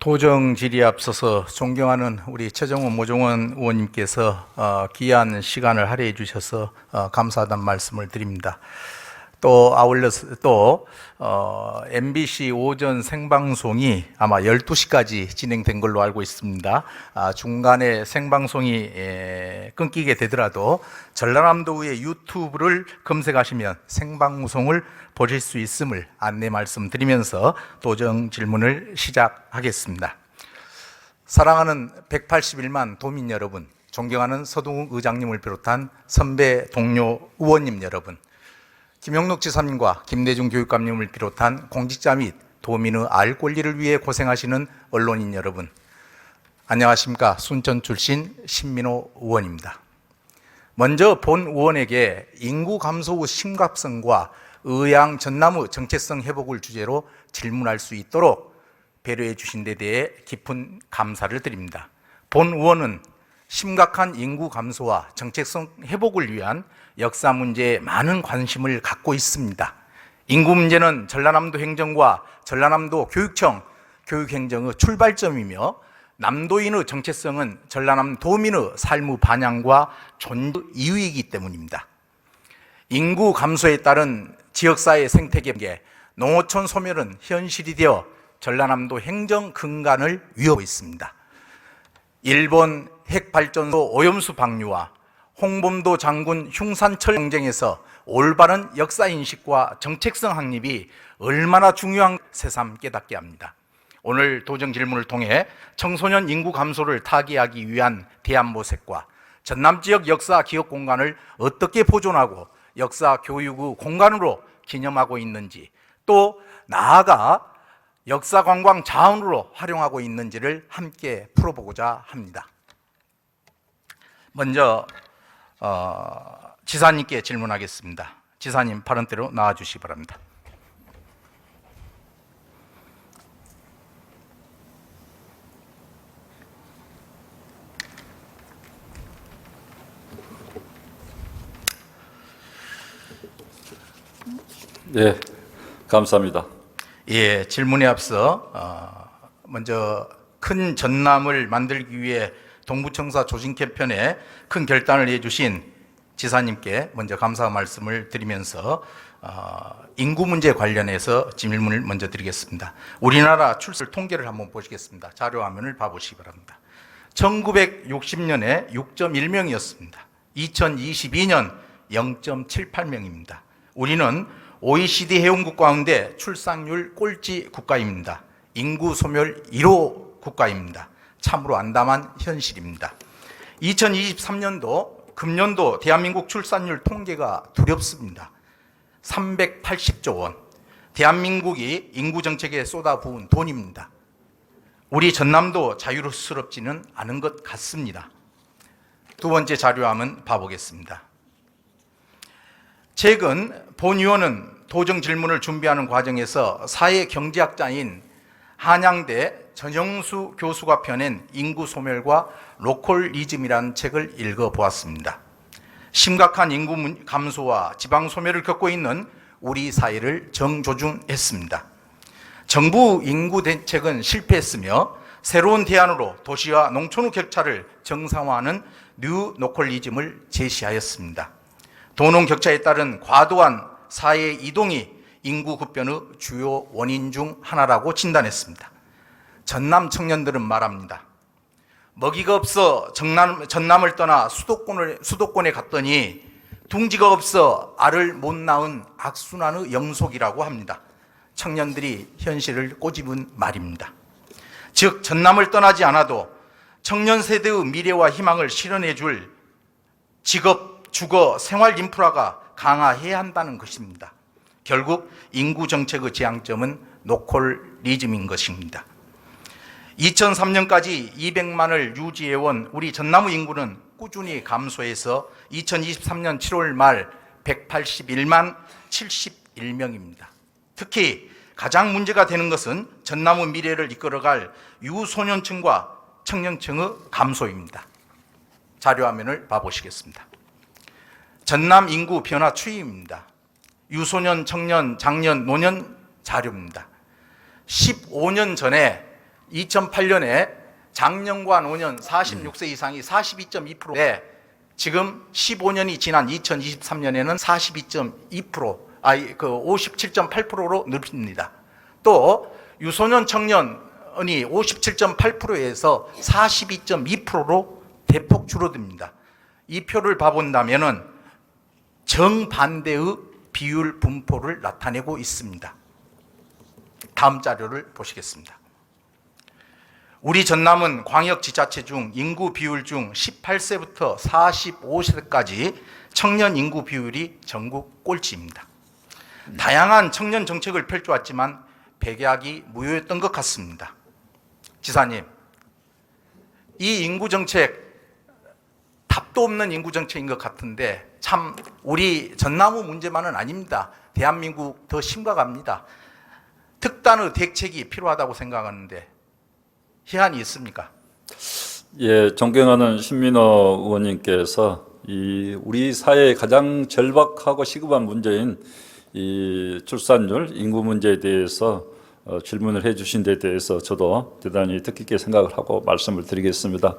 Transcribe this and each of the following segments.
도정 질의에 앞서서 존경하는 우리 최정원 모종원 의원님께서 귀한 시간을 할애해 주셔서 감사하다는 말씀을 드립니다. 또 아울러서 MBC 오전 생방송이 아마 12시까지 진행된 걸로 알고 있습니다. 중간에 생방송이 끊기게 되더라도 전라남도의 유튜브를 검색하시면 생방송을 보실 수 있음을 안내 말씀드리면서 도정 질문을 시작하겠습니다. 사랑하는 181만 도민 여러분, 존경하는 서동욱 의장님을 비롯한 선배 동료 의원님 여러분, 김영록 지사님과 김대중 교육감님을 비롯한 공직자 및 도민의 알 권리를 위해 고생하시는 언론인 여러분, 안녕하십니까. 순천 출신 신민호 의원입니다. 먼저 본 의원에게 인구 감소의 심각성과 의양 전남의 정체성 회복을 주제로 질문할 수 있도록 배려해 주신 데 대해 깊은 감사를 드립니다. 본 의원은 심각한 인구 감소와 정체성 회복을 위한 역사 문제에 많은 관심을 갖고 있습니다. 인구 문제는 전라남도 행정과 전라남도 교육청 교육행정의 출발점이며 남도인의 정체성은 전라남도민의 삶의 반영과 존재 이유이기 때문입니다. 인구 감소에 따른 지역사회 생태계, 농어촌 소멸은 현실이 되어 전라남도 행정 근간을 위협하고 있습니다. 일본 핵발전소 오염수 방류와 홍범도 장군 흉산철 경쟁에서 올바른 역사인식과 정책성 확립이 얼마나 중요한 새삼 깨닫게 합니다. 오늘 도정 질문을 통해 청소년 인구 감소를 타개하기 위한 대안모색과 전남지역 역사 기억 공간을 어떻게 보존하고 역사 교육의 공간으로 기념하고 있는지, 또 나아가 역사 관광 자원으로 활용하고 있는지를 함께 풀어보고자 합니다. 먼저 지사님께 질문하겠습니다. 지사님 발언대로 나와주시기 바랍니다. 네, 감사합니다. 예, 질문에 앞서 먼저 큰 전남을 만들기 위해 동부청사 조직 개편에 큰 결단을 해주신 지사님께 먼저 감사 말씀을 드리면서 인구 문제 관련해서 질문을 먼저 드리겠습니다. 우리나라 출생 통계를 한번 보시겠습니다. 자료 화면을 봐보시기 바랍니다. 1960년에 6.1명이었습니다. 2022년 0.78명입니다. 우리는 OECD 회원국 가운데 출산율 꼴찌 국가입니다. 인구 소멸 1호 국가입니다. 참으로 암담한 현실입니다. 2023년도 금년도 대한민국 출산율 통계가 두렵습니다. 380조 원. 대한민국이 인구 정책에 쏟아부은 돈입니다. 우리 전남도 자유스럽지는 않은 것 같습니다. 두 번째 자료화면 봐보겠습니다. 최근 본 의원은 도정 질문을 준비하는 과정에서 사회경제학자인 한양대 전영수 교수가 펴낸 인구 소멸과 로컬리즘이라는 책을 읽어보았습니다. 심각한 인구 감소와 지방 소멸을 겪고 있는 우리 사회를 정조준했습니다. 정부 인구 대책은 실패했으며 새로운 대안으로 도시와 농촌의 격차를 정상화하는 뉴 로컬리즘을 제시하였습니다. 도농 격차에 따른 과도한 사회 이동이 인구 급변의 주요 원인 중 하나라고 진단했습니다. 전남 청년들은 말합니다. 먹이가 없어 전남을 떠나 수도권에 갔더니 둥지가 없어 알을 못 낳은 악순환의 영속이라고 합니다. 청년들이 현실을 꼬집은 말입니다. 즉 전남을 떠나지 않아도 청년 세대의 미래와 희망을 실현해 줄 직업, 주거, 생활 인프라가 강화해야 한다는 것입니다. 결국 인구 정책의 지향점은 로컬리즘인 것입니다. 2003년까지 200만을 유지해온 우리 전남의 인구는 꾸준히 감소해서 2023년 7월 말 181만 71명입니다. 특히 가장 문제가 되는 것은 전남의 미래를 이끌어갈 유소년층과 청년층의 감소입니다. 자료 화면을 봐보시겠습니다. 전남 인구 변화 추이입니다. 유소년, 청년, 장년, 노년 자료입니다. 15년 전에 2008년에 장년과 노년 46세 이상이 42.2%에 지금 15년이 지난 2023년에는 42.2%, 57.8%로 늘립니다. 또 유소년 청년이 57.8%에서 42.2%로 대폭 줄어듭니다. 이 표를 봐본다면은 정반대의 비율 분포를 나타내고 있습니다. 다음 자료를 보시겠습니다. 우리 전남은 광역지자체 중 인구 비율 중 18세부터 45세까지 청년 인구 비율이 전국 꼴찌입니다. 다양한 청년 정책을 펼쳐왔지만 백약이 무효였던 것 같습니다. 지사님, 이 인구 정책 답도 없는 인구 정책인 것 같은데 참 우리 전남의 문제만은 아닙니다. 대한민국 더 심각합니다. 특단의 대책이 필요하다고 생각하는데 희한이 있습니까? 예, 존경하는 신민호 의원님께서 우리 사회의 가장 절박하고 시급한 문제인 이 출산율, 인구 문제에 대해서 질문을 해주신 데 대해서 저도 대단히 뜻깊게 생각을 하고 말씀을 드리겠습니다.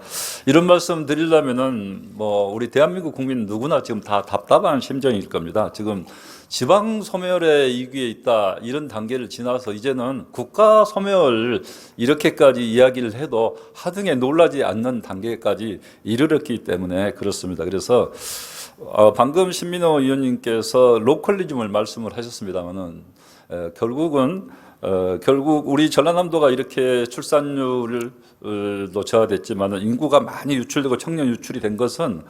이런 말씀 드리려면은 우리 대한민국 국민 누구나 지금 다 답답한 심정일 겁니다. 지금 지방 소멸의 위기에 있다 이런 단계를 지나서 이제는 국가 소멸 이렇게까지 이야기를 해도 하등에 놀라지 않는 단계까지 이르렀기 때문에 그렇습니다. 그래서 방금 신민호 의원님께서 로컬리즘을 말씀을 하셨습니다만은 결국 우리 전라남도가 이렇게 출산율을 저하됐지만 인구가 많이 유출되고 청년 유출이 된 것은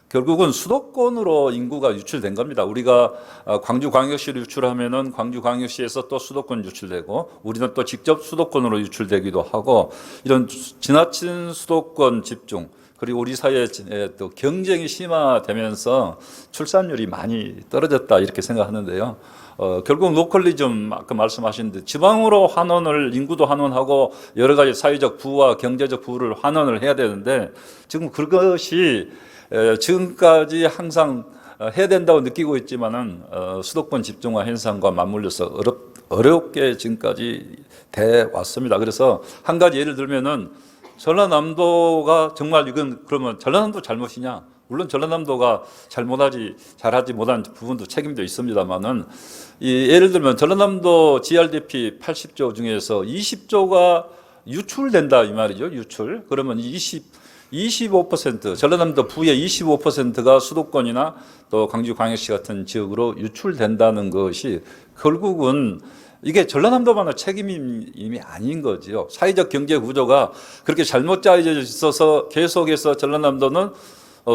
결국은 수도권으로 인구가 유출된 겁니다. 우리가 광주광역시로 유출하면은 광주광역시에서 또 수도권 유출되고 우리는 또 직접 수도권으로 유출되기도 하고 이런 지나친 수도권 집중 그리고 우리 사회에 또 경쟁이 심화되면서 출산율이 많이 떨어졌다 이렇게 생각하는데요. 결국 로컬리즘 아까 말씀하신 듯 지방으로 환원을 인구도 환원하고 여러 가지 사회적 부와 경제적 부를 환원을 해야 되는데 지금 그것이 지금까지 항상 해야 된다고 느끼고 있지만은 수도권 집중화 현상과 맞물려서 어렵게 지금까지 돼 왔습니다. 그래서 한 가지 예를 들면은 전라남도가 정말 이건 그러면 전라남도 잘못이냐? 물론 전라남도가 잘하지 못한 부분도 책임도 있습니다만은 예를 들면 전라남도 GRDP 80조 중에서 20조가 유출된다 이 말이죠. 유출. 그러면 25% 전라남도 부의 25%가 수도권이나 또 광주광역시 같은 지역으로 유출된다는 것이 결국은 이게 전라남도만의 책임이 아닌 거지요. 사회적 경제 구조가 그렇게 잘못 짜여져 있어서 계속해서 전라남도는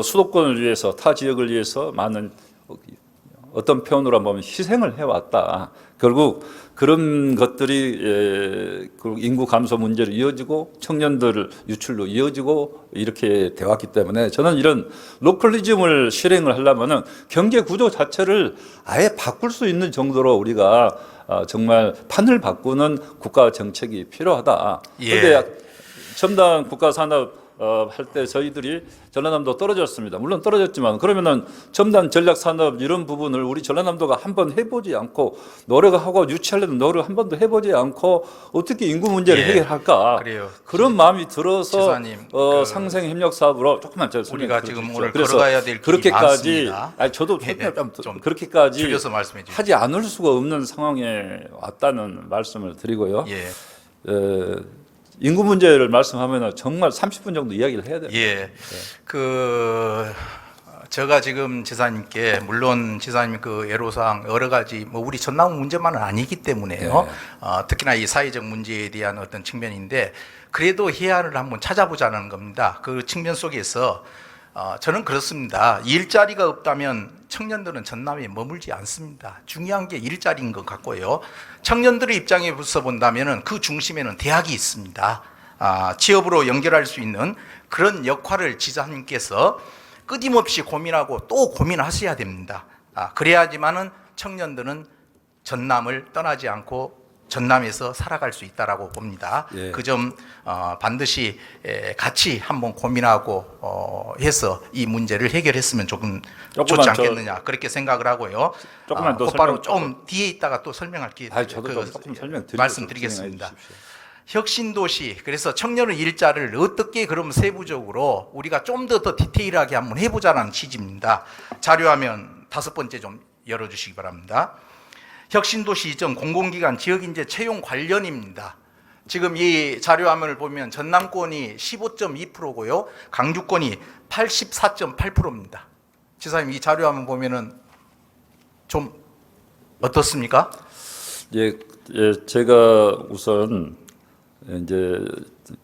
수도권을 위해서 타 지역을 위해서 많은 어떤 표현으로 보면 희생을 해왔다. 결국 그런 것들이 인구 감소 문제로 이어지고 청년들 유출로 이어지고 이렇게 되었기 때문에 저는 이런 로컬리즘을 실행을 하려면은 경제 구조 자체를 아예 바꿀 수 있는 정도로 우리가 정말 판을 바꾸는 국가 정책이 필요하다. 그런데 첨단 국가 산업 할 때 저희들이 전라남도 떨어졌습니다. 물론 떨어졌지만 그러면은 첨단 전략 산업 이런 부분을 우리 전라남도가 한번 해보지 않고 노력하고 유치하려는 노력 한 번도 해보지 않고 어떻게 인구 문제를 해결할까? 그래요. 그런 마음이 들어서 지사님, 상생 협력 사업으로 조금만 우리가 지금 오늘 그래서 걸어가야 될 길이 그렇게까지 많습니다. 저도 좀 그렇게까지 줄여서 말씀해 주시죠. 하지 않을 수가 없는 상황에 왔다는 말씀을 드리고요. 인구 문제를 말씀하면 정말 30분 정도 이야기를 해야 돼요. 제가 지금 지사님께 물론 지사님 그 애로사항 여러 가지 우리 전남 문제만은 아니기 때문에요. 특히나 이 사회적 문제에 대한 어떤 측면인데 그래도 해안을 한번 찾아보자는 겁니다. 그 측면 속에서 저는 그렇습니다. 일자리가 없다면 청년들은 전남에 머물지 않습니다. 중요한 게 일자리인 것 같고요. 청년들의 입장에서 본다면 그 중심에는 대학이 있습니다. 취업으로 연결할 수 있는 그런 역할을 지사님께서 끊임없이 고민하고 또 고민하셔야 됩니다. 그래야지만은 청년들은 전남을 떠나지 않고 전남에서 살아갈 수 있다라고 봅니다. 그 점 반드시 같이 한번 고민하고 해서 이 문제를 해결했으면 조금 좋지 않겠느냐 그렇게 생각을 하고요. 조금만 더 곧바로 좀 뒤에 있다가 또 설명할 기회 저도 조금 설명드리고 말씀드리겠습니다. 혁신도시, 그래서 청년의 일자리를 어떻게 그럼 세부적으로 우리가 좀 더 디테일하게 한번 해보자는 취지입니다. 자료화면 5번째 좀 열어주시기 바랍니다. 혁신도시 이전 공공기관 지역인재 채용 관련입니다. 지금 이 자료화면을 보면 전남권이 15.2%고요. 강주권이 84.8%입니다. 지사님, 이 자료화면 보면은 좀 어떻습니까? 예, 제가 우선 이제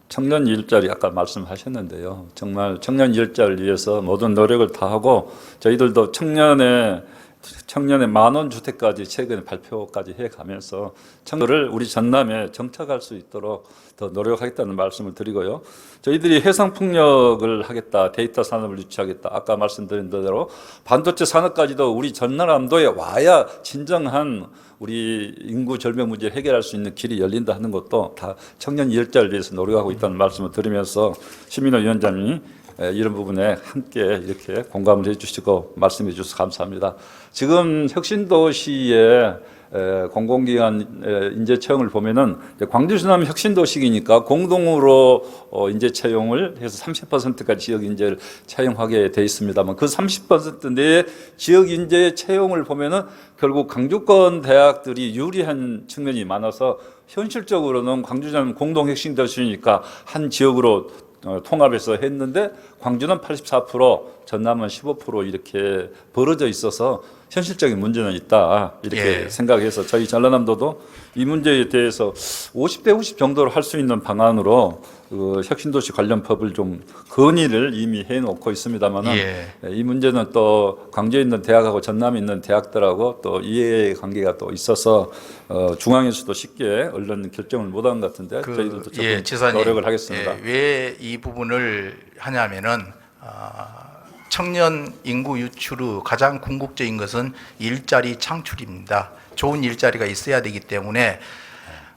청년 일자리 아까 말씀하셨는데요. 정말 청년 일자리를 위해서 모든 노력을 다하고 저희들도 청년의 만원 주택까지 최근에 발표까지 해가면서 청년을 우리 전남에 정착할 수 있도록 더 노력하겠다는 말씀을 드리고요. 저희들이 해상풍력을 하겠다, 데이터 산업을 유치하겠다. 아까 말씀드린 대로 반도체 산업까지도 우리 전남도에 와야 진정한 우리 인구 절벽 문제 해결할 수 있는 길이 열린다 하는 것도 다 청년 일자리를 위해서 노력하고 있다는 말씀을 드리면서 신민호 위원장님이 이런 부분에 함께 이렇게 공감을 해주시고 말씀해 주셔서 감사합니다. 지금 혁신도시의 공공기관 인재 채용을 보면은 광주 전남 혁신도시이니까 공동으로 인재 채용을 해서 30%까지 지역 인재를 채용하게 돼 있습니다만 그 30% 내에 지역 인재 채용을 보면은 결국 강주권 대학들이 유리한 측면이 많아서 현실적으로는 광주 전남 공동 혁신도시니까 한 지역으로 통합해서 했는데 광주는 84%, 전남은 15% 이렇게 벌어져 있어서 현실적인 문제는 있다 이렇게 생각해서 저희 전라남도도 이 문제에 대해서 50대 50 정도로 할 수 있는 방안으로 그 혁신도시 관련 법을 좀 건의를 이미 해놓고 있습니다만은 이 문제는 또 광주에 있는 대학하고 전남에 있는 대학들하고 또 이해 관계가 또 있어서 중앙에서도 쉽게 얼른 결정을 못한 것 같은데 저희들도 조금 지사님, 노력을 하겠습니다. 왜 이 부분을 하냐면은 청년 인구 유출의 가장 궁극적인 것은 일자리 창출입니다. 좋은 일자리가 있어야 되기 때문에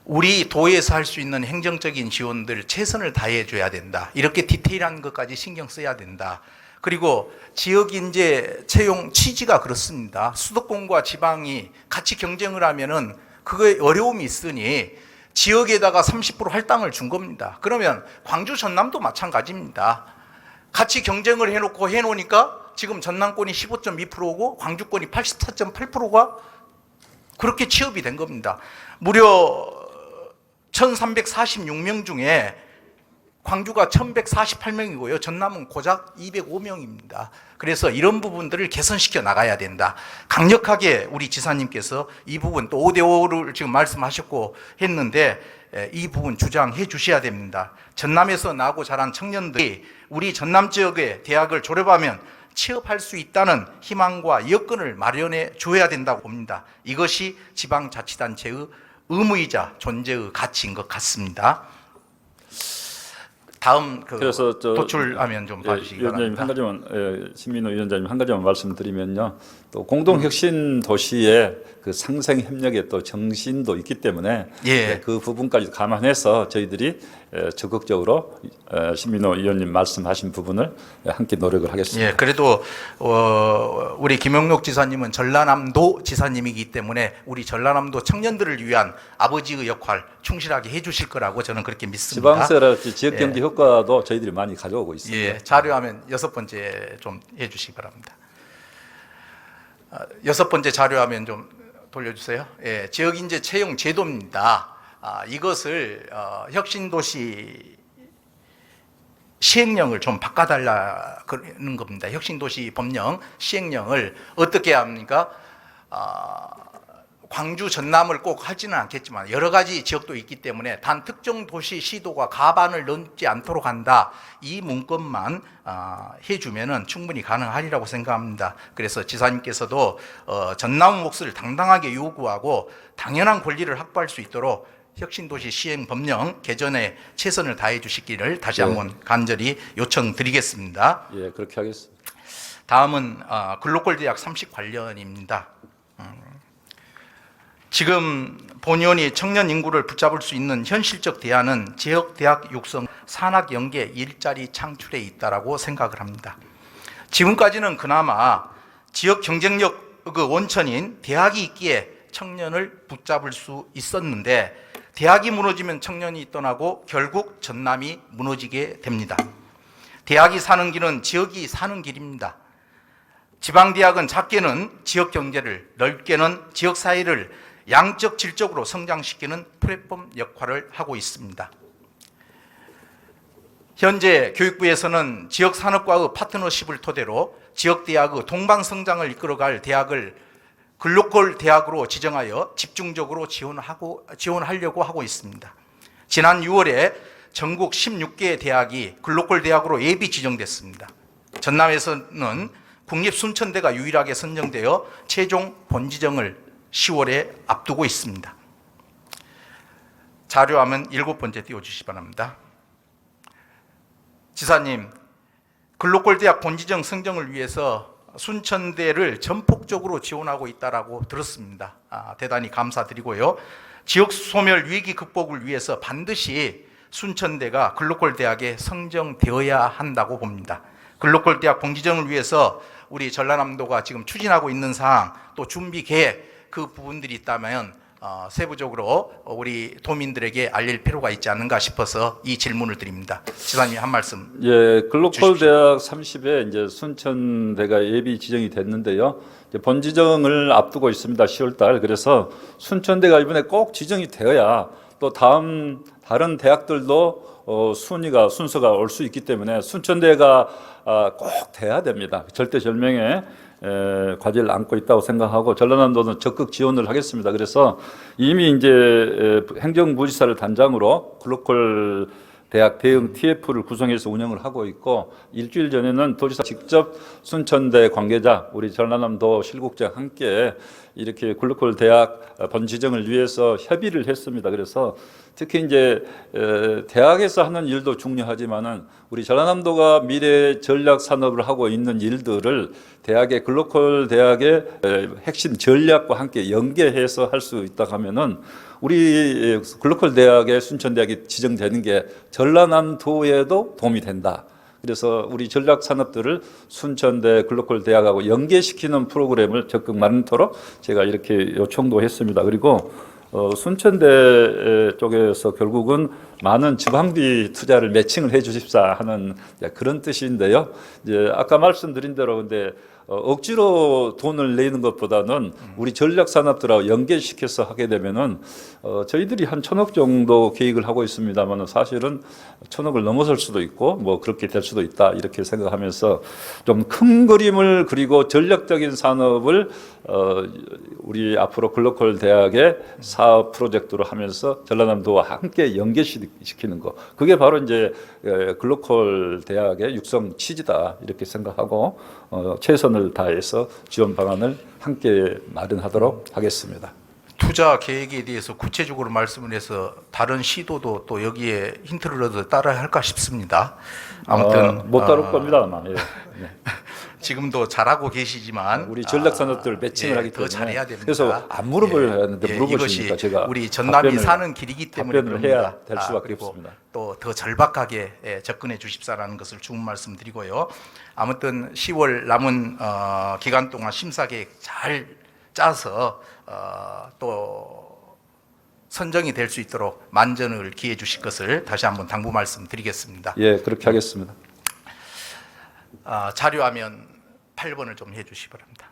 우리 도에서 할 수 있는 행정적인 지원들 최선을 다해 줘야 된다. 이렇게 디테일한 것까지 신경 써야 된다. 그리고 지역 인재 채용 취지가 그렇습니다. 수도권과 지방이 같이 경쟁을 하면은 그거에 어려움이 있으니 지역에다가 30% 할당을 준 겁니다. 그러면 광주 전남도 마찬가지입니다. 같이 경쟁을 해놓으니까 지금 전남권이 15.2%고 광주권이 84.8%가 그렇게 취업이 된 겁니다. 무려 1346명 중에 광주가 1148명이고요. 전남은 고작 205명입니다. 그래서 이런 부분들을 개선시켜 나가야 된다. 강력하게 우리 지사님께서 이 부분 또 5대5를 지금 말씀하셨고 했는데 이 부분 주장해 주셔야 됩니다. 전남에서 나고 자란 청년들이 우리 전남 지역의 대학을 졸업하면 취업할 수 있다는 희망과 여건을 마련해 줘야 된다고 봅니다. 이것이 지방자치단체의 의무이자 존재의 가치인 것 같습니다. 다음 그래서 도출하면 좀 봐주시기 위원장님 바랍니다. 한 가지만 신민호 위원장님 한 가지만 말씀드리면요. 또 공동 혁신 도시의 그 상생 협력의 또 정신도 있기 때문에 그 부분까지 감안해서 저희들이 적극적으로 신민호 위원님 말씀하신 부분을 함께 노력을 하겠습니다. 그래도 우리 김영록 지사님은 전라남도 지사님이기 때문에 우리 전라남도 청년들을 위한 아버지의 역할 충실하게 해주실 거라고 저는 그렇게 믿습니다. 지방세랄지 지역 경제 효과도 저희들이 많이 가져오고 있습니다. 자료화면 6번째 좀 해주시기 바랍니다. 6번째 자료화면 좀 돌려주세요. 지역인재 채용 제도입니다. 이것을 혁신도시 시행령을 좀 바꿔달라는 겁니다. 혁신도시 법령 시행령을 어떻게 합니까? 광주 전남을 꼭 하지는 않겠지만 여러 가지 지역도 있기 때문에 단 특정 도시 시도가 가반을 넘지 않도록 한다. 이 문건만 해주면은 충분히 가능하리라고 생각합니다. 그래서 지사님께서도 전남 몫을 당당하게 요구하고 당연한 권리를 확보할 수 있도록 혁신도시 시행 법령 개정에 최선을 다해 주시기를 다시 한번 간절히 요청드리겠습니다. 그렇게 하겠습니다. 다음은 글로컬 대학 30 관련입니다. 지금 본의원이 청년 인구를 붙잡을 수 있는 현실적 대안은 지역 대학 육성, 산학 연계, 일자리 창출에 있다라고 생각을 합니다. 지금까지는 그나마 지역 경쟁력 그 원천인 대학이 있기에 청년을 붙잡을 수 있었는데 대학이 무너지면 청년이 떠나고 결국 전남이 무너지게 됩니다. 대학이 사는 길은 지역이 사는 길입니다. 지방대학은 작게는 지역 경제를, 넓게는 지역 사회를 양적 질적으로 성장시키는 플랫폼 역할을 하고 있습니다. 현재 교육부에서는 지역산업과의 파트너십을 토대로 지역대학의 동방성장을 이끌어갈 대학을 글로컬 대학으로 지정하여 집중적으로 지원하려고 하고 있습니다. 지난 6월에 전국 16개 대학이 글로컬 대학으로 예비 지정됐습니다. 전남에서는 국립순천대가 유일하게 선정되어 최종 본지정을 10월에 앞두고 있습니다. 자료화면 7번째 띄워주시기 바랍니다. 지사님, 글로컬 대학 본지정 선정을 위해서 순천대를 전폭적으로 지원하고 있다고 들었습니다. 대단히 감사드리고요. 지역 소멸 위기 극복을 위해서 반드시 순천대가 글로컬 대학에 선정되어야 한다고 봅니다. 글로컬 대학 본지정을 위해서 우리 전라남도가 지금 추진하고 있는 사항, 또 준비 계획, 그 부분들이 있다면 세부적으로 우리 도민들에게 알릴 필요가 있지 않는가 싶어서 이 질문을 드립니다. 지사님 한 말씀. 예, 글로컬 대학 30에 이제 순천대가 예비 지정이 됐는데요. 이제 본지정을 앞두고 있습니다. 10월달. 그래서 순천대가 이번에 꼭 지정이 되어야 또 다른 대학들도 순서가 올 수 있기 때문에 순천대가 꼭 돼야 됩니다. 절대절명의 과제를 안고 있다고 생각하고 전라남도는 적극 지원을 하겠습니다. 그래서 이미 이제 행정부지사를 단장으로 글로컬 대학 대응 TF를 구성해서 운영을 하고 있고, 일주일 전에는 도지사 직접 순천대 관계자, 우리 전라남도 실국장 함께 이렇게 글로컬 대학 본지정을 위해서 협의를 했습니다. 그래서 특히 이제 대학에서 하는 일도 중요하지만은 우리 전라남도가 미래 전략 산업을 하고 있는 일들을 대학의 글로컬 대학의 핵심 전략과 함께 연계해서 할 수 있다 하면은 우리 글로컬 대학의 순천대학이 지정되는 게 전라남도에도 도움이 된다. 그래서 우리 전략 산업들을 순천대 글로컬 대학하고 연계시키는 프로그램을 적극 마련토록 제가 이렇게 요청도 했습니다. 그리고 순천대 쪽에서 결국은 많은 지방비 투자를 매칭을 해 주십사 하는 그런 뜻인데요. 이제 아까 말씀드린 대로 근데 억지로 돈을 내는 것보다는 우리 전략 산업들하고 연계시켜서 하게 되면은 저희들이 한 1,000억 정도 계획을 하고 있습니다만 사실은 1,000억을 넘어설 수도 있고 뭐 그렇게 될 수도 있다 이렇게 생각하면서 좀 큰 그림을 그리고 전략적인 산업을 우리 앞으로 글로컬 대학의 사업 프로젝트로 하면서 전라남도와 함께 연계시키는 거, 그게 바로 이제 글로컬 대학의 육성 취지다 이렇게 생각하고 최선을 다해서 지원 방안을 함께 마련하도록 하겠습니다. 투자 계획에 대해서 구체적으로 말씀을 해서 다른 시도도 또 여기에 힌트를 얻어 따라야 할까 싶습니다. 아무튼 못 다룰 겁니다 아마. 예. 네. 지금도 잘하고 계시지만 우리 전략 산업들 매칭을 하기 때문에 더 잘해야 됩니다. 그래서 안 물어보려는데 물어보시니까 제가 우리 전남이 사는 길이기 때문에 답변을 해야 될 수밖에 그리고 없습니다. 또 더 절박하게 접근해 주십사라는 것을 주문 말씀드리고요. 아무튼 10월 남은 기간 동안 심사 계획 잘 짜서 또 선정이 될 수 있도록 만전을 기해 주실 것을 다시 한번 당부 말씀드리겠습니다. 예, 그렇게 하겠습니다. 자료화면 8번을 좀 해주시기 바랍니다.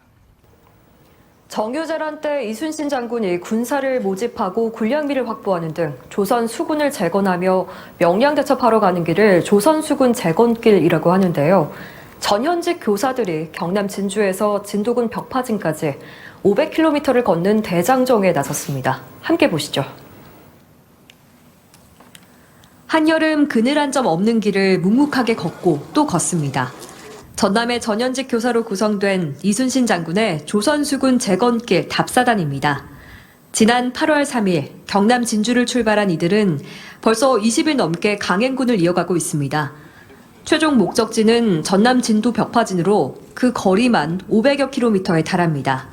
정유재란 때 이순신 장군이 군사를 모집하고 군량미를 확보하는 등 조선 수군을 재건하며 명량 대첩하러 가는 길을 조선 수군 재건길이라고 하는데요. 전현직 교사들이 경남 진주에서 진도군 벽파진까지 500km를 걷는 대장정에 나섰습니다. 함께 보시죠. 한여름 그늘 한 점 없는 길을 묵묵하게 걷고 또 걷습니다. 전남의 전현직 교사로 구성된 이순신 장군의 조선수군 재건길 답사단입니다. 지난 8월 3일 경남 진주를 출발한 이들은 벌써 20일 넘게 강행군을 이어가고 있습니다. 최종 목적지는 전남 진도 벽파진으로 그 거리만 500여 킬로미터에 달합니다.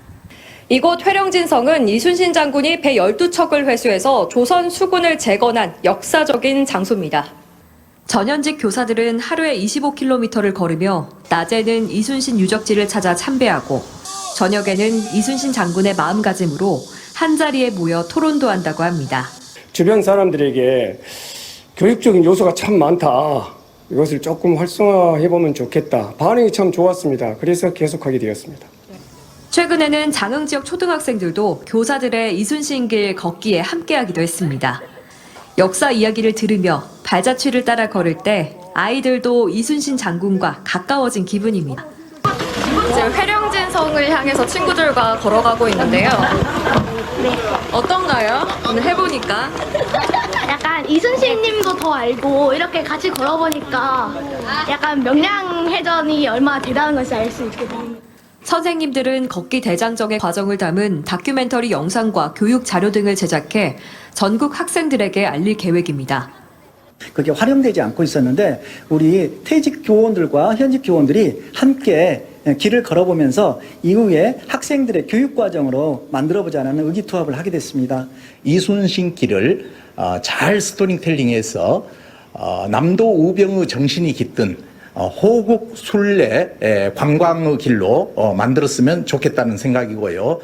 이곳 회령진성은 이순신 장군이 배 12척을 회수해서 조선 수군을 재건한 역사적인 장소입니다. 전현직 교사들은 하루에 25km를 걸으며 낮에는 이순신 유적지를 찾아 참배하고 저녁에는 이순신 장군의 마음가짐으로 한자리에 모여 토론도 한다고 합니다. 주변 사람들에게 교육적인 요소가 참 많다. 이것을 조금 활성화해보면 좋겠다. 반응이 참 좋았습니다. 그래서 계속하게 되었습니다. 최근에는 장흥 지역 초등학생들도 교사들의 이순신 길 걷기에 함께하기도 했습니다. 역사 이야기를 들으며 발자취를 따라 걸을 때 아이들도 이순신 장군과 가까워진 기분입니다. 지금 회령진 성을 향해서 친구들과 걸어가고 있는데요. 어떤가요? 오늘 해보니까. 약간 이순신 님도 더 알고 이렇게 같이 걸어보니까 약간 명량해전이 얼마나 대단한 것인지 알 수 있게 됩니다. 선생님들은 걷기 대장정의 과정을 담은 다큐멘터리 영상과 교육 자료 등을 제작해 전국 학생들에게 알릴 계획입니다. 그게 활용되지 않고 있었는데 우리 퇴직 교원들과 현직 교원들이 함께 길을 걸어보면서 이후에 학생들의 교육 과정으로 만들어보자는 의기투합을 하게 됐습니다. 이순신 길을 잘 스토리텔링해서 남도 우병의 정신이 깃든 호국 순례 관광의 길로 만들었으면 좋겠다는 생각이고요.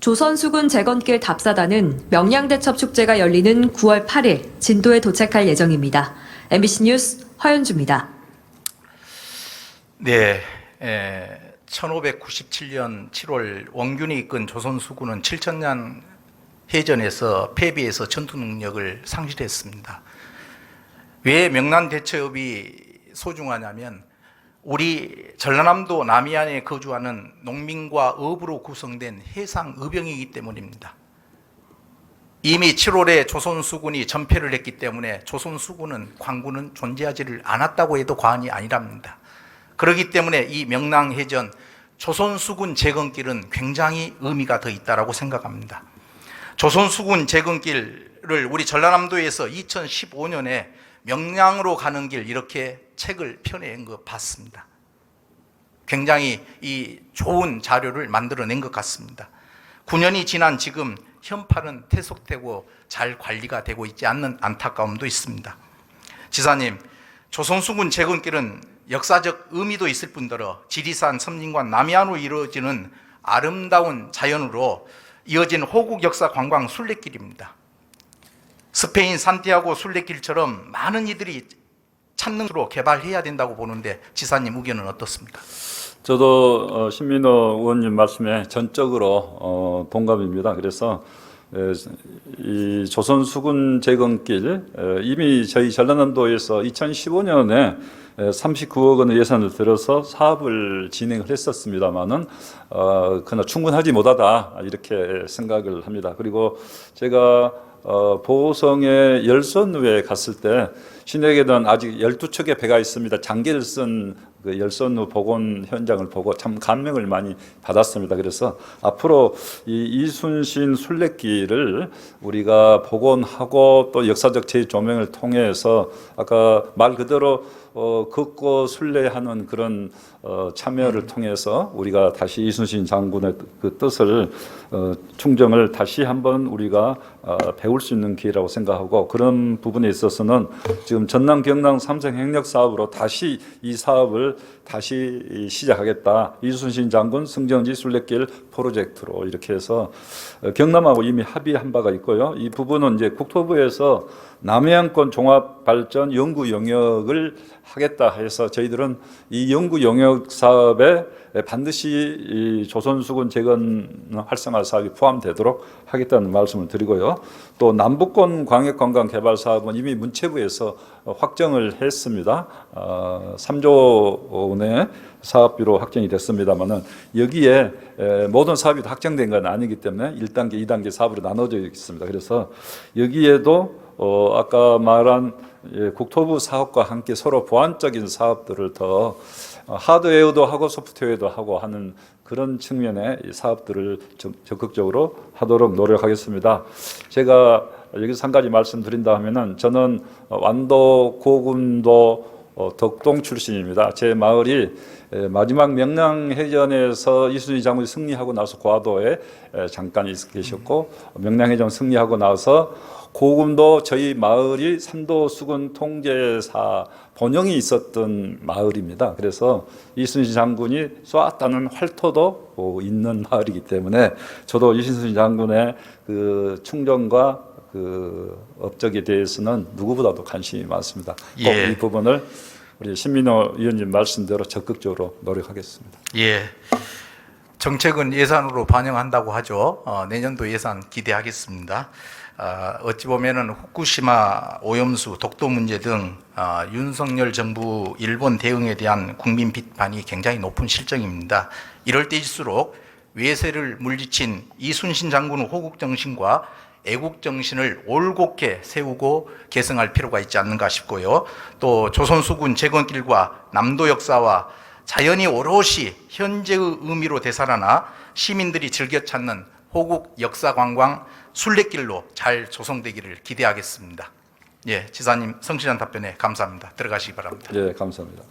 조선수군 재건길 답사단은 명량대첩 축제가 열리는 9월 8일 진도에 도착할 예정입니다. MBC 뉴스 허윤주입니다. 네, 1597년 7월 원균이 이끈 조선수군은 7천년 해전에서 패배해서 전투 능력을 상실했습니다. 왜 명란대첩이 소중하냐면 우리 전라남도 남해안에 거주하는 농민과 어부로 구성된 해상 의병이기 때문입니다. 이미 7월에 조선수군이 전패를 했기 때문에 조선수군은 관군은 존재하지를 않았다고 해도 과언이 아니랍니다. 그렇기 때문에 이 명랑해전 조선수군 재건길은 굉장히 의미가 더 있다고 생각합니다. 조선수군 재건길을 우리 전라남도에서 2015년에 명량으로 가는 길 이렇게 책을 펴낸 것 봤습니다. 굉장히 이 좋은 자료를 만들어낸 것 같습니다. 9년이 지난 지금 현판은 퇴속되고 잘 관리가 되고 있지 않는 안타까움도 있습니다. 지사님, 조선수군 재건길은 역사적 의미도 있을 뿐더러 지리산 섬진과 남해안으로 이루어지는 아름다운 자연으로 이어진 호국 역사 관광 순례길입니다. 스페인 산티아고 순례길처럼 많은 이들이 찾는 곳으로 개발해야 된다고 보는데 지사님 의견은 어떻습니까? 저도 신민호 의원님 말씀에 전적으로 동감입니다. 그래서 이 조선수군 재건길 이미 저희 전라남도에서 2015년에 39억 원의 예산을 들여서 사업을 진행을 했었습니다만은 그러나 충분하지 못하다 이렇게 생각을 합니다. 그리고 제가 보성의 열선루에 갔을 때 신에게는 아직 12척의 배가 있습니다. 장기를 쓴 그 열선루 복원 현장을 보고 참 감명을 많이 받았습니다. 그래서 앞으로 이 이순신 순례길을 우리가 복원하고 또 역사적 재조명을 통해서 아까 말 그대로 걷고 순례하는 그런 참여를 통해서 우리가 다시 이순신 장군의 그 뜻을 충정을 다시 한번 우리가 배울 수 있는 기회라고 생각하고 그런 부분에 있어서는 지금 전남 경남 삼성 핵력 사업으로 다시 이 사업을 다시 시작하겠다. 이순신 장군 승정지 순례길 프로젝트로 이렇게 해서 경남하고 이미 합의한 바가 있고요. 이 부분은 이제 국토부에서 남해안권 종합발전 연구 영역을 하겠다 해서 저희들은 이 연구 영역 사업에 반드시 이 조선수군 재건 활성화 사업이 포함되도록 하겠다는 말씀을 드리고요. 또 남북권 광역관광 개발 사업은 이미 문체부에서 확정을 했습니다. 3조 원의 사업비로 확정이 됐습니다만은 여기에 모든 사업이 다 확정된 건 아니기 때문에 1단계, 2단계 사업으로 나눠져 있습니다. 그래서 여기에도 아까 말한 국토부 사업과 함께 서로 보완적인 사업들을 더 하드웨어도 하고 소프트웨어도 하고 하는 그런 측면의 사업들을 적극적으로 하도록 노력하겠습니다. 제가 여기서 한 가지 말씀드린다 하면은 저는 완도 고군도 덕동 출신입니다. 제 마을이 마지막 명량해전에서 이순신 장군이 승리하고 나서 고화도에 잠깐 계셨고 명량해전 승리하고 나서 고금도 저희 마을이 삼도수군 통제사 본영이 있었던 마을입니다. 그래서 이순신 장군이 쏘았다는 활토도 있는 마을이기 때문에 저도 이순신 장군의 그 충정과 그 업적에 대해서는 누구보다도 관심이 많습니다. 꼭 예. 이 부분을 우리 신민호 의원님 말씀대로 적극적으로 노력하겠습니다. 예. 정책은 예산으로 반영한다고 하죠. 내년도 예산 기대하겠습니다. 어찌 보면은 후쿠시마 오염수 독도 문제 등 윤석열 정부 일본 대응에 대한 국민 비판이 굉장히 높은 실정입니다. 이럴 때일수록 외세를 물리친 이순신 장군의 호국 정신과 애국 정신을 올곧게 세우고 계승할 필요가 있지 않는가 싶고요. 또 조선수군 재건길과 남도 역사와 자연이 오롯이 현재의 의미로 되살아나 시민들이 즐겨 찾는 호국 역사 관광 순례길로 잘 조성되기를 기대하겠습니다. 예, 지사님 성실한 답변에 감사합니다. 들어가시기 바랍니다. 예, 감사합니다.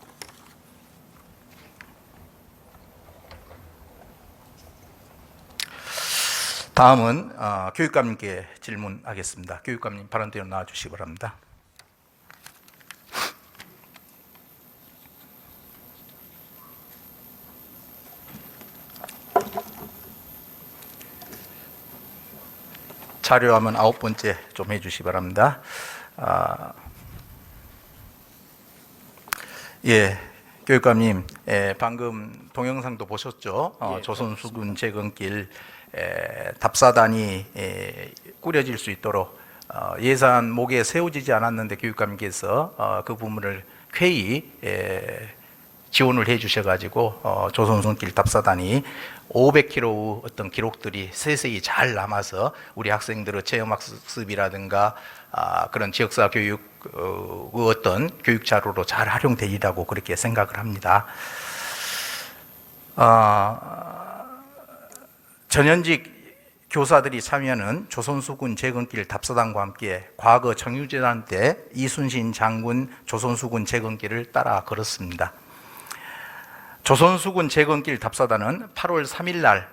다음은 교육감님께 질문하겠습니다. 교육감님 발언대로 나와주시기 바랍니다. 자료화면 9번째 좀 해주시기 바랍니다. 예, 교육감님, 방금 동영상도 보셨죠? 조선수군 재건길 답사단이 꾸려질 수 있도록 예산 목에 세워지지 않았는데 교육감님께서 그 부분을 쾌히 지원을 해 주셔가지고 조선수군길 답사단이 500km의 어떤 기록들이 세세히 잘 남아서 우리 학생들의 체험학습이라든가 그런 지역사 교육의 어떤 교육 자료로 잘 활용되리라고 그렇게 생각을 합니다. 전현직 교사들이 참여하는 조선수군 재건길 답사단과 함께 과거 청유재단 때 이순신 장군 조선수군 재건길을 따라 걸었습니다. 조선수군 재건길 답사단은 8월 3일 날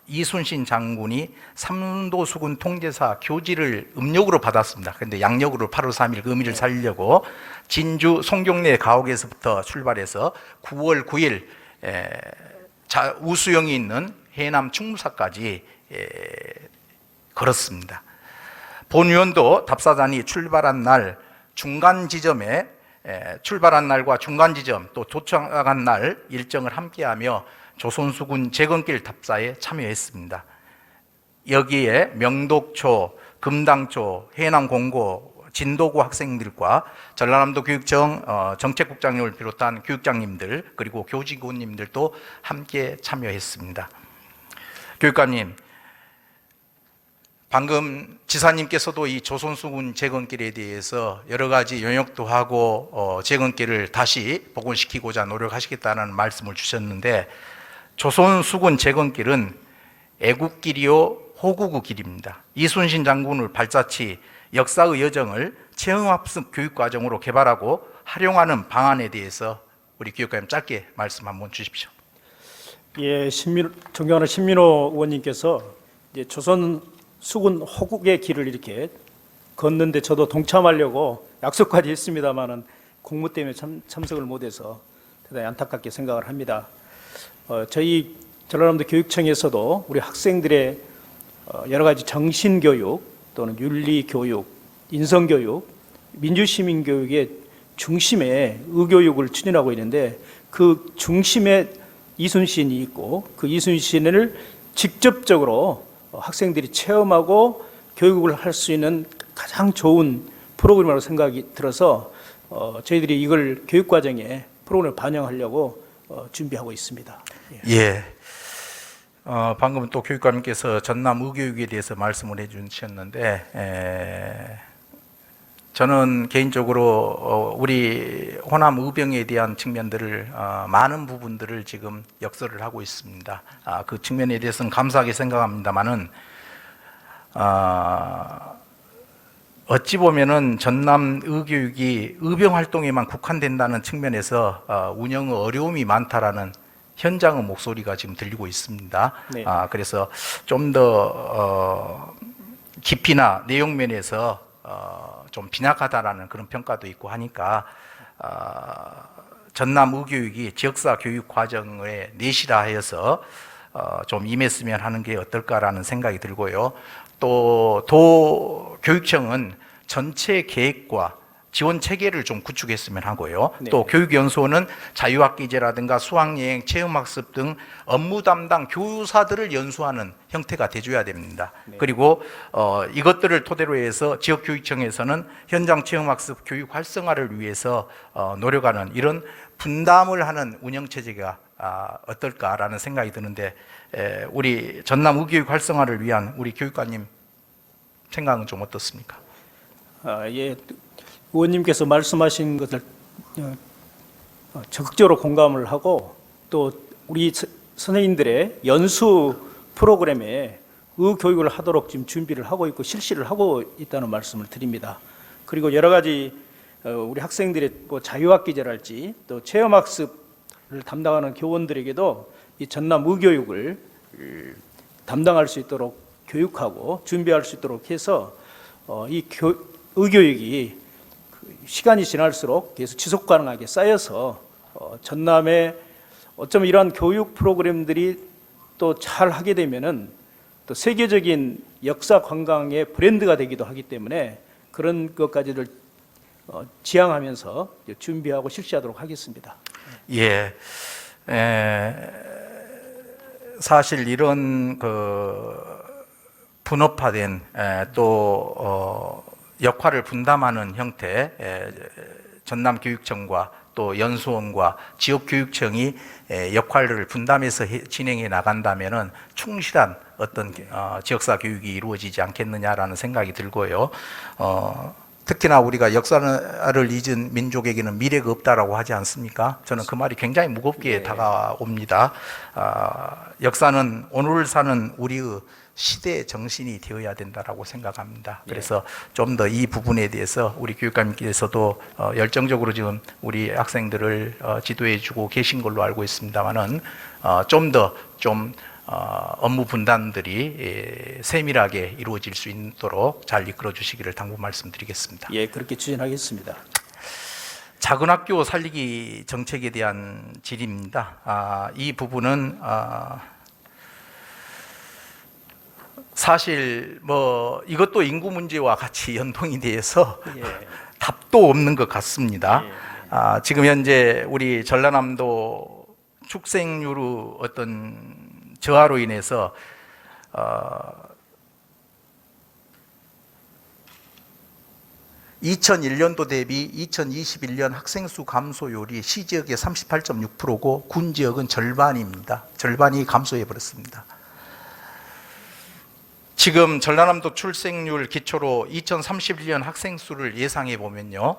이순신 장군이 삼도수군 통제사 교지를 음력으로 받았습니다. 그런데 양력으로 8월 3일 그 의미를 살리려고 진주 송경래 가옥에서부터 출발해서 9월 9일 우수영이 있는 해남 충무사까지 걸었습니다. 본위원도 답사단이 출발한 날 중간 지점에 출발한 날과 중간 지점 또 도착한 날 일정을 함께하며 조선수군 재건길 답사에 참여했습니다. 여기에 명독초, 금당초, 해남공고, 진도구 학생들과 전라남도 교육청 정책국장님을 비롯한 교육장님들 그리고 교직원님들도 함께 참여했습니다. 교육감님, 방금 지사님께서도 이 조선수군 재건길에 대해서 여러 가지 용역도 하고 재건길을 다시 복원시키고자 노력하시겠다는 말씀을 주셨는데 조선수군 재건길은 애국길이요 호국의 길입니다. 이순신 장군을 발자취 역사의 여정을 체험학습 교육과정으로 개발하고 활용하는 방안에 대해서 우리 교육감님 짧게 말씀 한번 주십시오. 예, 존경하는 신민호 의원님께서 이제 조선 수군 호국의 길을 이렇게 걷는데 저도 동참하려고 약속까지 했습니다만은 공무 때문에 참석을 못해서 대단히 안타깝게 생각을 합니다. 저희 전라남도 교육청에서도 우리 학생들의 여러 가지 정신교육 또는 윤리교육, 인성교육, 민주시민교육의 중심에 의교육을 추진하고 있는데 그 중심에 이순신이 있고 그 이순신을 직접적으로 학생들이 체험하고 교육을 할 수 있는 가장 좋은 프로그램이라고 생각이 들어서 저희들이 이걸 교육과정에 프로그램을 반영하려고 준비하고 있습니다. 예. 방금 또 교육감님께서 전남 의교육에 대해서 말씀을 해주셨는데 저는 개인적으로 우리 호남 의병에 대한 측면들을 많은 부분들을 지금 역설을 하고 있습니다. 그 측면에 대해서는 감사하게 생각합니다만은 어찌 보면은 전남 의교육이 의병 활동에만 국한된다는 측면에서 운영의 어려움이 많다라는 현장의 목소리가 지금 들리고 있습니다. 네. 그래서 좀 더 깊이나 내용 면에서 좀 빈약하다라는 그런 평가도 있고 하니까 전남 의교육이 지역사 교육 과정에 내실화하여서 좀 임했으면 하는 게 어떨까라는 생각이 들고요. 또 도 교육청은 전체 계획과 지원 체계를 좀 구축했으면 하고요. 또 교육연수원은 자유학기제라든가 수학여행, 체험학습 등 업무 담당 교사들을 연수하는 형태가 돼줘야 됩니다. 그리고 이것들을 토대로 해서 지역교육청에서는 현장 체험학습 교육 활성화를 위해서 노력하는 이런 분담을 하는 운영체제가 어떨까라는 생각이 드는데, 우리 전남 의교육 활성화를 위한 우리 교육관님 생각은 좀 어떻습니까? 예, 의원님께서 말씀하신 것을 적극적으로 공감을 하고, 또 우리 선생님들의 연수 프로그램에 의교육을 하도록 지금 준비를 하고 있고 실시를 하고 있다는 말씀을 드립니다. 그리고 여러 가지 우리 학생들의 뭐 자유학기제랄지 또 체험학습을 담당하는 교원들에게도 이 전남 의교육을 담당할 수 있도록 교육하고 준비할 수 있도록 해서 이 의교육이 시간이 지날수록 계속 지속 가능하게 쌓여서 전남에 어쩌면 이러한 교육 프로그램들이 또 잘 하게 되면은 또 세계적인 역사 관광의 브랜드가 되기도 하기 때문에 그런 것까지를 지향하면서 준비하고 실시하도록 하겠습니다. 예, 사실 이런 분업화된 또 역할을 분담하는 형태, 전남교육청과 또 연수원과 지역교육청이 역할을 분담해서 진행해 나간다면은 충실한 어떤 지역사 교육이 이루어지지 않겠느냐라는 생각이 들고요. 특히나 우리가 역사를 잊은 민족에게는 미래가 없다라고 하지 않습니까? 저는 그 말이 굉장히 무겁게 다가옵니다. 역사는 오늘 사는 우리의 시대의 정신이 되어야 된다라고 생각합니다. 그래서 좀 더 이 부분에 대해서 우리 교육감님께서도 열정적으로 지금 우리 학생들을 지도해주고 계신 걸로 알고 있습니다만은 좀 더 업무 분담들이 세밀하게 이루어질 수 있도록 잘 이끌어 주시기를 당부 말씀드리겠습니다. 예, 그렇게 추진하겠습니다. 작은 학교 살리기 정책에 대한 질의입니다. 이 부분은 사실 뭐 이것도 인구 문제와 같이 연동이 돼서 답도 없는 것 같습니다. 지금 현재 우리 전라남도 출생률의 어떤 저하로 인해서 2001년도 대비 2021년 학생 수 감소율이 시지역의 38.6%고 군 지역은 절반입니다. 절반이 감소해 버렸습니다. 지금 전라남도 출생률 기초로 2031년 학생 수를 예상해 보면요,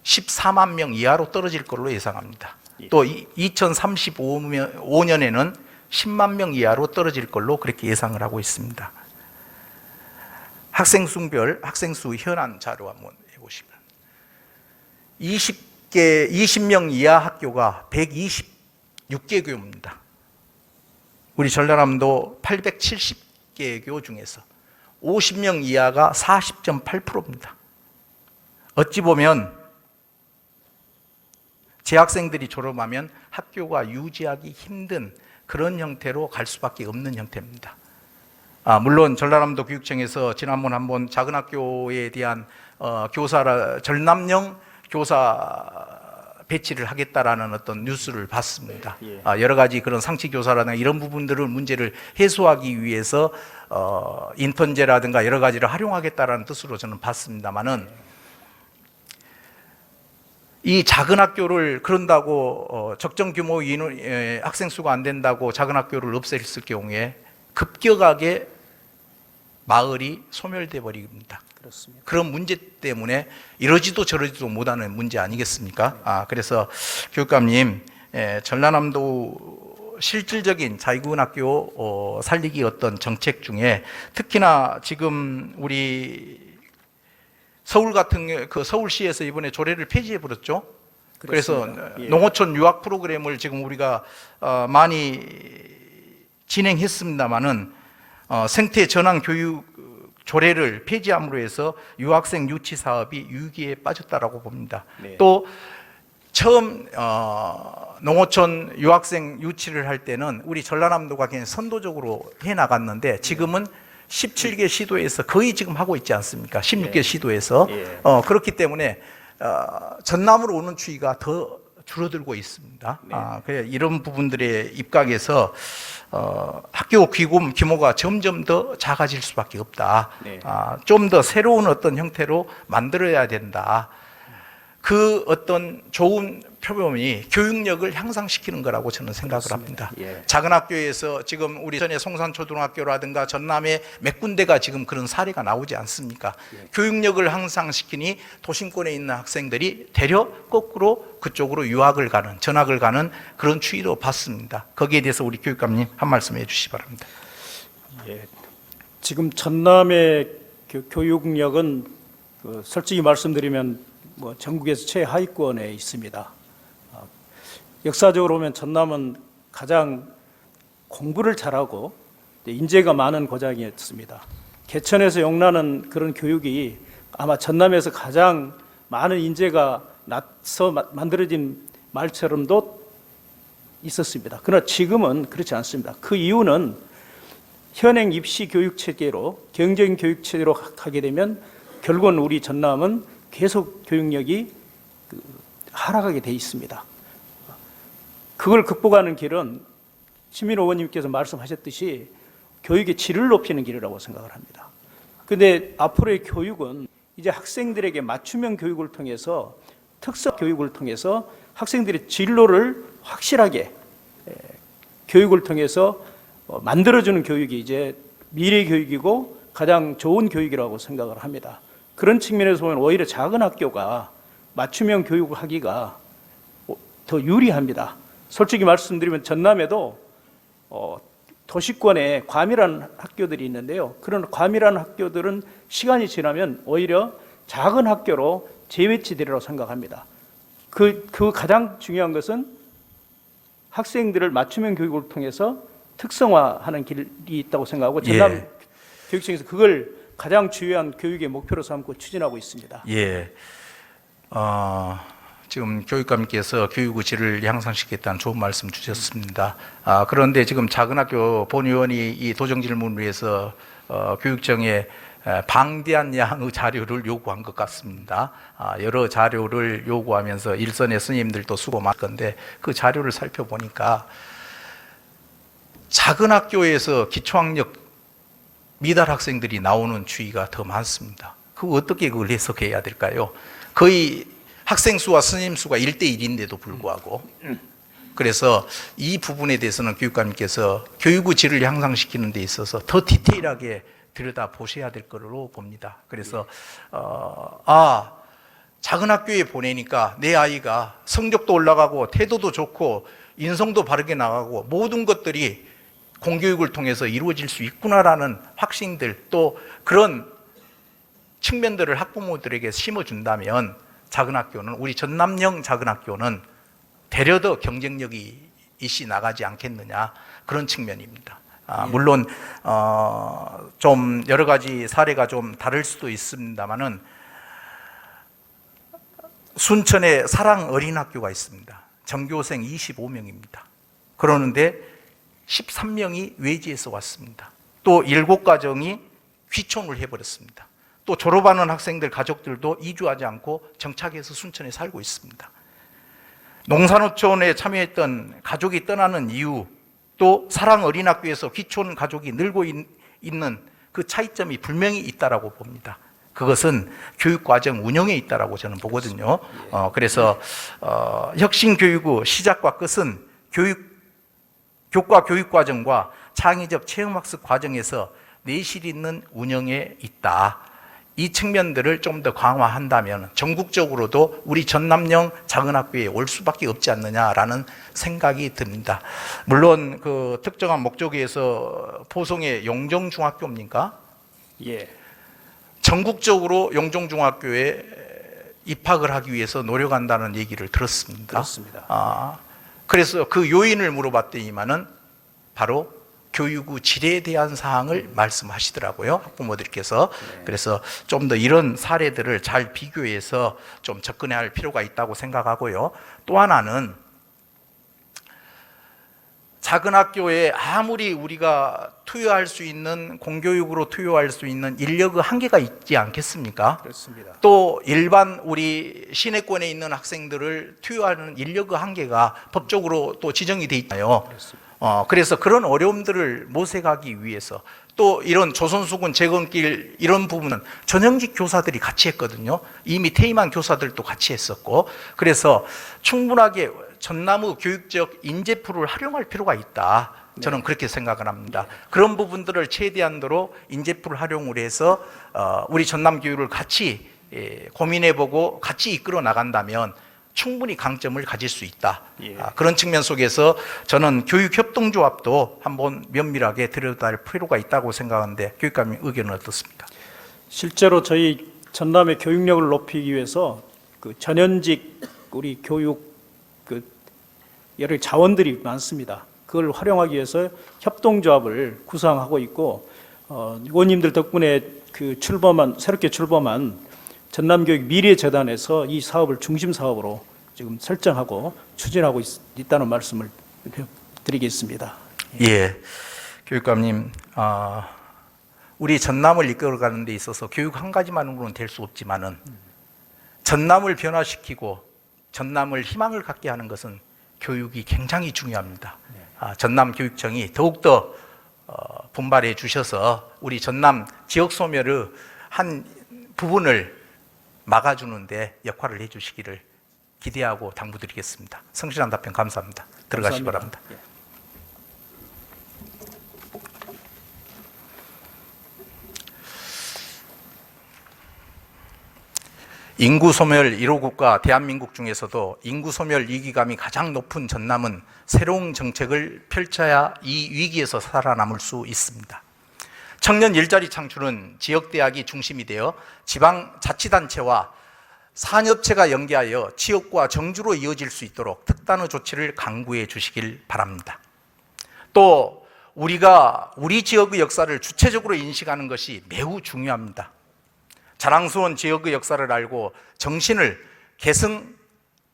14만 명 이하로 떨어질 걸로 예상합니다. 또 2035년에는 10만 명 이하로 떨어질 걸로 그렇게 예상을 하고 있습니다. 학생수별 학생수 현안 자료 한번 해보시면 20명 이하 학교가 126개 교입니다. 우리 전라남도 870개 교 중에서 50명 이하가 40.8%입니다. 어찌 보면 재학생들이 졸업하면 학교가 유지하기 힘든 그런 형태로 갈 수밖에 없는 형태입니다. 물론 전라남도 교육청에서 지난번 한번 작은 학교에 대한 전남형 교사 배치를 하겠다라는 어떤 뉴스를 봤습니다. 여러 가지 그런 상치 교사라든가 이런 부분들을 문제를 해소하기 위해서 인턴제라든가 여러 가지를 활용하겠다라는 뜻으로 저는 봤습니다만은 이 작은 학교를 그런다고 적정 규모 학생 수가 안 된다고 작은 학교를 없앴을 경우에 급격하게 마을이 소멸돼 버립니다. 그렇습니다. 그런 문제 때문에 이러지도 저러지도 못하는 문제 아니겠습니까? 그래서 교육감님, 전라남도 실질적인 자유학교 살리기 어떤 정책 중에 특히나 지금 우리 서울 같은 서울시에서 이번에 조례를 폐지해 버렸죠. 그래서 농어촌 유학 프로그램을 지금 우리가 많이 진행했습니다만은 생태 전환 교육 조례를 폐지함으로 해서 유학생 유치 사업이 위기에 빠졌다라고 봅니다. 또 처음 농어촌 유학생 유치를 할 때는 우리 전라남도가 그냥 선도적으로 해나갔는데 지금은 17개 시도에서 거의 지금 하고 있지 않습니까? 16개 시도에서. 그렇기 때문에 전남으로 오는 추이가 더 줄어들고 있습니다. 그래 이런 부분들의 입각에서 학교 규모가 점점 더 작아질 수밖에 없다. 좀 더 새로운 어떤 형태로 만들어야 된다. 그 어떤 좋은 표범이 교육력을 향상시키는 거라고 저는 생각을 합니다. 작은 학교에서 지금 우리 전에 송산초등학교라든가 전남에 몇 군데가 지금 그런 사례가 나오지 않습니까? 교육력을 향상시키니 도심권에 있는 학생들이 대려 거꾸로 그쪽으로 유학을 가는, 전학을 가는 그런 추이도 봤습니다. 거기에 대해서 우리 교육감님 한 말씀 해주시기 바랍니다. 지금 전남의 교육력은 솔직히 말씀드리면 전국에서 최하위권에 있습니다. 역사적으로 보면 전남은 가장 공부를 잘하고 인재가 많은 고장이었습니다. 개천에서 영나는 그런 교육이 아마 전남에서 가장 많은 인재가 나서 만들어진 말처럼도 있었습니다. 그러나 지금은 그렇지 않습니다. 그 이유는 현행 입시 교육 체계로 경쟁 교육 체제로 가게 되면 결국은 우리 전남은 계속 교육력이 하락하게 돼 있습니다. 그걸 극복하는 길은 시민 의원님께서 말씀하셨듯이 교육의 질을 높이는 길이라고 생각을 합니다. 그런데 앞으로의 교육은 이제 학생들에게 맞춤형 교육을 통해서 특성 교육을 통해서 학생들의 진로를 확실하게 교육을 통해서 만들어주는 교육이 이제 미래 교육이고 가장 좋은 교육이라고 생각을 합니다. 그런 측면에서 보면 오히려 작은 학교가 맞춤형 교육을 하기가 더 유리합니다. 솔직히 말씀드리면 전남에도 도시권에 과밀한 학교들이 있는데요. 그런 과밀한 학교들은 시간이 지나면 오히려 작은 학교로 재배치되리라고 생각합니다. 그 가장 중요한 것은 학생들을 맞춤형 교육을 통해서 특성화하는 길이 있다고 생각하고 전남 교육청에서 그걸 가장 중요한 교육의 목표로 삼고 추진하고 있습니다. 지금 교육감님께서 교육의 질을 향상시키겠다는 좋은 말씀 주셨습니다. 그런데 지금 작은 학교 본의원이 이 도정 질문을 위해서 교육청에 방대한 양의 자료를 요구한 것 같습니다. 여러 자료를 요구하면서 일선의 스님들도 수고 많을 건데 그 자료를 살펴보니까 작은 학교에서 기초학력 미달 학생들이 나오는 추이가 더 많습니다. 그거 어떻게 그걸 해석해야 될까요? 거의 학생 수와 스님 수가 1대1인데도 불구하고 그래서 이 부분에 대해서는 교육감님께서 교육의 질을 향상시키는 데 있어서 더 디테일하게 들여다보셔야 될 거로 봅니다. 그래서 작은 학교에 보내니까 내 아이가 성적도 올라가고 태도도 좋고 인성도 바르게 나가고 모든 것들이 공교육을 통해서 이루어질 수 있구나라는 확신들 또 그런 측면들을 학부모들에게 심어준다면 작은 학교는 우리 전남형 작은 학교는 대려 더 경쟁력이 있이 나가지 않겠느냐 그런 측면입니다. 물론 좀 여러 가지 사례가 좀 다를 수도 있습니다만은 순천에 사랑 어린 학교가 있습니다. 전교생 25명입니다. 그러는데 13명이 외지에서 왔습니다. 또 7가정이 귀촌을 해버렸습니다. 또 졸업하는 학생들 가족들도 이주하지 않고 정착해서 순천에 살고 있습니다. 농산어촌에 참여했던 가족이 떠나는 이유 또 사랑 어린학교에서 귀촌 가족이 늘고 있는 그 차이점이 분명히 있다라고 봅니다. 그것은 교육과정 운영에 있다라고 저는 보거든요. 그래서 혁신교육의 시작과 끝은 교과 교육과정과 창의적 체험학습 과정에서 내실 있는 운영에 있다. 이 측면들을 좀 더 강화한다면 전국적으로도 우리 전남형 작은 학교에 올 수밖에 없지 않느냐라는 생각이 듭니다. 물론 그 특정한 목적에서 포송의 용정중학교입니까? 전국적으로 용정중학교에 입학을 하기 위해서 노력한다는 얘기를 들었습니다. 그렇습니다. 그래서 그 요인을 물어봤더니만은 바로 교육의 질에 대한 사항을 말씀하시더라고요, 학부모들께서. 그래서 좀 더 이런 사례들을 잘 비교해서 좀 접근해야 할 필요가 있다고 생각하고요. 또 하나는 작은 학교에 아무리 우리가 투여할 수 있는, 공교육으로 투여할 수 있는 인력의 한계가 있지 않겠습니까? 그렇습니다. 또 일반 우리 시내권에 있는 학생들을 투여하는 인력의 한계가 법적으로 또 지정이 돼 있나요? 그래서 그런 어려움들을 모색하기 위해서 또 이런 조선수군 재건길 이런 부분은 전형직 교사들이 같이 했거든요. 이미 퇴임한 교사들도 같이 했었고, 그래서 충분하게 전남의 교육적 인재풀을 활용할 필요가 있다. 저는 그렇게 생각을 합니다. 그런 부분들을 최대한도로 인재풀 활용을 해서 우리 전남 교육을 같이 고민해보고 같이 이끌어 나간다면 충분히 강점을 가질 수 있다. 그런 측면 속에서 저는 교육협동조합도 한번 면밀하게 들여다볼 필요가 있다고 생각하는데 교육감님 의견은 어떻습니까? 실제로 저희 전남의 교육력을 높이기 위해서 그 전현직 우리 교육 여러 자원들이 많습니다. 그걸 활용하기 위해서 협동조합을 구성하고 있고, 의원님들 덕분에 그 새롭게 출범한 전남교육 미래재단에서 이 사업을 중심 사업으로 지금 설정하고 추진하고 있다는 말씀을 드리겠습니다. 예, 교육감님, 우리 전남을 이끌어가는 데 있어서 교육 한 가지만으로는 될 수 없지만은 전남을 변화시키고 전남을 희망을 갖게 하는 것은 교육이 굉장히 중요합니다. 전남교육청이 더욱더 분발해 주셔서 우리 전남 지역 소멸의 한 부분을 막아주는데 역할을 해주시기를 기대하고 당부드리겠습니다. 성실한 답변 감사합니다. 들어가시기 바랍니다. 인구 소멸 1호 국가 대한민국 중에서도 인구 소멸 위기감이 가장 높은 전남은 새로운 정책을 펼쳐야 이 위기에서 살아남을 수 있습니다. 청년 일자리 창출은 지역대학이 중심이 되어 지방자치단체와 산업체가 연계하여 지역과 정주로 이어질 수 있도록 특단의 조치를 강구해 주시길 바랍니다. 또 우리가 우리 지역의 역사를 주체적으로 인식하는 것이 매우 중요합니다. 자랑스러운 지역의 역사를 알고 정신을 계승,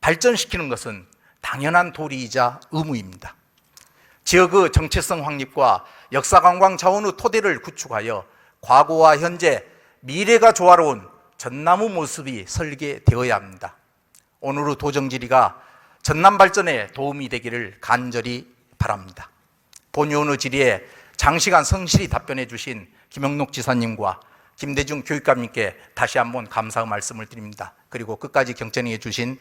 발전시키는 것은 당연한 도리이자 의무입니다. 지역의 정체성 확립과 역사관광 자원의 토대를 구축하여 과거와 현재, 미래가 조화로운 전남의 모습이 설계되어야 합니다. 오늘의 도정질의가 전남 발전에 도움이 되기를 간절히 바랍니다. 본의원의 질의에 장시간 성실히 답변해 주신 김영록 지사님과 김대중 교육감님께 다시 한번 감사의 말씀을 드립니다. 그리고 끝까지 경청해 주신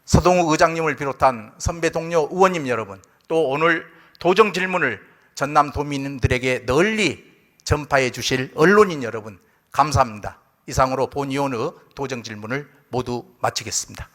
서동우 의장님을 비롯한 선배 동료 의원님 여러분, 또 오늘 도정 질문을 전남 도민들에게 널리 전파해 주실 언론인 여러분, 감사합니다. 이상으로 본의원의 도정 질문을 모두 마치겠습니다.